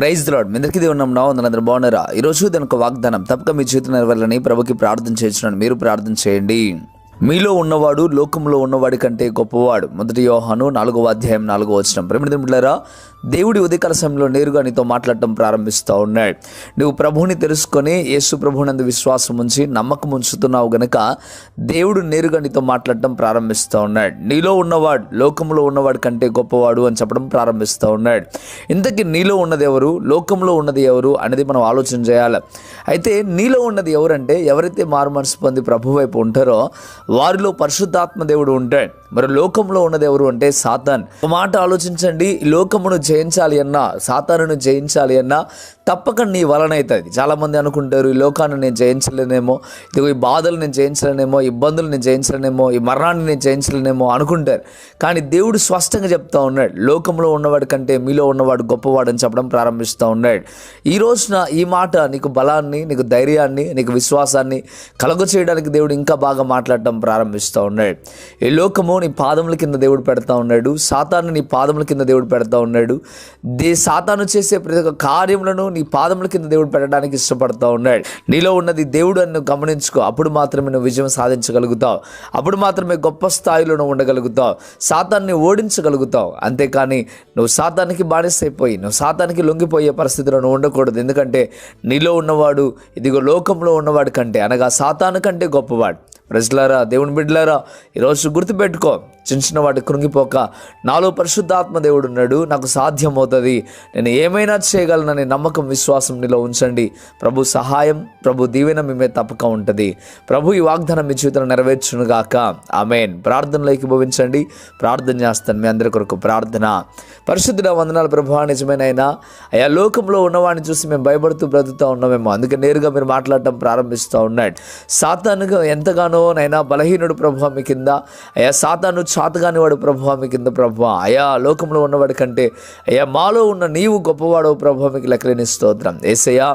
Praise the lord. మీ అందరికీ దేవుని నామమున అందరూ బాగున్నారా? ఈరోజు దాని ఒక వాగ్దానం తప్పక మీ చేతుల నెరవేరాలని ప్రభుకి ప్రార్థన చేస్తున్నాను. మీరు ప్రార్థన చేయండి. మీలో ఉన్నవాడు లోకంలో ఉన్నవాడి కంటే గొప్పవాడు. 1 యోహాను 4:4 ప్రేమిలారా, దేవుడి ఉదయకాల సమయంలో నేరుగా నీతో మాట్లాడటం ప్రారంభిస్తూ ఉన్నాడు. నువ్వు ప్రభువుని తెలుసుకొని యేసు ప్రభువునందు విశ్వాసం ఉంచి నమ్మకం ఉంచుతున్నావు గనుక దేవుడు నేరుగా నీతో మాట్లాడటం ప్రారంభిస్తూ ఉన్నాడు. నీలో ఉన్నవాడు లోకంలో ఉన్నవాడి కంటే గొప్పవాడు అని చెప్పడం ప్రారంభిస్తూ ఉన్నాడు. ఇంతకీ నీలో ఉన్నది ఎవరు, లోకంలో ఉన్నది ఎవరు అనేది మనం ఆలోచన చేయాలి. అయితే నీలో ఉన్నది ఎవరంటే, ఎవరైతే మారు మనసు పొంది ప్రభు వైపు ఉంటారో వారిలో పరిశుద్ధాత్మ దేవుడు ఉంటాడు. మరి లోకంలో ఉన్నది ఎవరు అంటే సాతాన్. ఒక మాట ఆలోచించండి, లోకమును జయించాలి అన్నా, సాతానును జయించాలి అన్నా తప్పక నీ వలన అవుతుంది. చాలామంది అనుకుంటారు, ఈ లోకాన్ని నేను జయించలేనేమో, ఇదిగో ఈ బాధలు నేను జయించలేనేమో, ఇబ్బందులు నేను జయించలేనేమో, ఈ మరణాన్ని నేను జయించలేనేమో అనుకుంటారు. కానీ దేవుడు స్పష్టంగా చెప్తా ఉన్నాడు, లోకంలో ఉన్నవాడి కంటే మీలో ఉన్నవాడు గొప్పవాడు అని చెప్పడం ప్రారంభిస్తూ ఉన్నాడు. ఈ రోజున ఈ మాట నీకు బలాన్ని, నీకు ధైర్యాన్ని, నీకు విశ్వాసాన్ని కలుగ చేయడానికి దేవుడు ఇంకా బాగా మాట్లాడటం ప్రారంభిస్తూ ఉన్నాడు. ఈ లోకము నీ పాదముల కింద దేవుడు పెడతా ఉన్నాడు. సాతాను నీ పాదముల కింద దేవుడు పెడతా ఉన్నాడు. సాతాను చేసే ప్రతి ఒక్క కార్యములను నీ పాదముల కింద దేవుడు పెట్టడానికి ఇష్టపడతా ఉన్నాడు. నీలో ఉన్నది దేవుడు అని నువ్వు గమనించుకో. అప్పుడు మాత్రమే నువ్వు విజయం సాధించగలుగుతావు. అప్పుడు మాత్రమే గొప్ప స్థాయిలో నువ్వు ఉండగలుగుతావు. సాతాన్ని ఓడించగలుగుతావు. అంతేకాని నువ్వు సాతానికి బానిసైపోయి, నువ్వు సాతానికి లొంగిపోయే పరిస్థితిలో నువ్వు ఉండకూడదు. ఎందుకంటే నీలో ఉన్నవాడు ఇదిగో లోకంలో ఉన్నవాడి కంటే, అనగా సాతాను కంటే గొప్పవాడు. ప్రజలారా, దేవుని బిడ్డలారా, ఈరోజు గుర్తుపెట్టుకో, చిన్న వాటి కృంగిపోక, నాలో పరిశుద్ధాత్మ దేవుడు ఉన్నాడు, నాకు సాధ్యమవుతుంది, నేను ఏమైనా చేయగలనని నమ్మకం, విశ్వాసం నీలో ఉంచండి. ప్రభు సహాయం, ప్రభు దీవెన మీ మీద తప్పక ఉంటుంది. ప్రభు ఈ వాగ్దానం మీ జీవితంలో నెరవేర్చునుగాక. ఆమేన్. ప్రార్థనలోకి భవించండి. ప్రార్థన చేస్తాను మీ అందరి కొరకు. ప్రార్థన. పరిశుద్ధుడ, వందనాలు ప్రభువా, నిజమైన అయా, లోకంలో ఉన్నవాడిని చూసి మేము భయపడుతూ బ్రతుకుతూ ఉన్నామేమో, అందుకే నేరుగా మీరు మాట్లాడటం ప్రారంభిస్తూ ఉన్నాడు. సాతానుగా ఎంతగానో నైనా బలహీనుడు ప్రభువా మీ కింద, అయా సాతాను చాతగాని వాడు ప్రభువా మీ కింద ప్రభువా, అయా లోకంలో ఉన్నవాడి కంటే అయా మాలో ఉన్న నీవు గొప్పవాడవు ప్రభువా, మీకు లెక్కలేని స్తోత్రం. యేసయ్యా,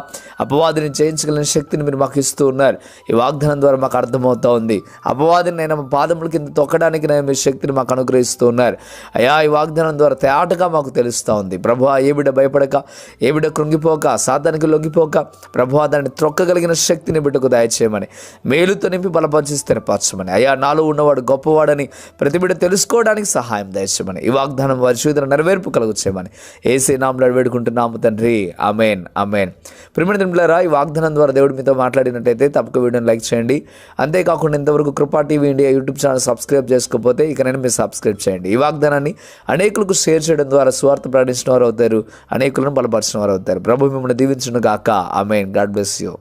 అపవాదిని జయించగలిగిన శక్తిని మీరు మాకు ఇస్తూ ఉన్నారు. ఈ వాగ్దానం ద్వారా మాకు అర్థమవుతా ఉంది. అపవాదిని నేను మా పాదముల కింద తొక్కడానికి నేను మీ శక్తిని మాకు అనుగ్రహిస్తూ ఉన్నారు. అయా, ఈ వాగ్దానం ద్వారా తేటగా మాకు తెలుస్తూ ఉంది ప్రభువా. ఏ బిడ్డ భయపడక, ఏ బిడ్డ కృంగిపోక, సాతానికి లొంగిపోక ప్రభువా దాన్ని త్రొక్కగలిగిన శక్తిని బిడ్డకు దయచేయమని, మేలుతో నింపి బలపరిచి స్థిరపరచమని, అయ్యా నాలో ఉన్నవాడు గొప్పవాడని ప్రతి బిడ్డ తెలుసుకోవడానికి సహాయం దయచేయమని, ఈ వాగ్దానం వారి జీవితంలో నెరవేర్పు కలుగుచేయమని యేసు నామములో వేడుకుంటున్నాము తండ్రి. ఆమేన్, ఆమేన్. ప్రియమైన బిడ్డలారా, ఈ వాగ్దానం ద్వారా దేవుడు మీతో మాట్లాడినట్టయితే తప్పక వీడియోని లైక్ చేయండి. అంతేకాకుండా ఇంతవరకు కృపా TV India YouTube channel subscribe చేసుకోకపోతే ఇకనైనా మీరు సబ్స్క్రైబ్ చేయండి. ఈ వాగ్దానాన్ని అనేకులకు షేర్ చేయడం ద్వారా స్వార్థ ప్రకటించిన వారు అవుతారు, అనేకులను బలపరిచిన వారు అవుతారు. ప్రభు మిమ్మల్ని దీవించును గాక. ఆమేన్. God bless you.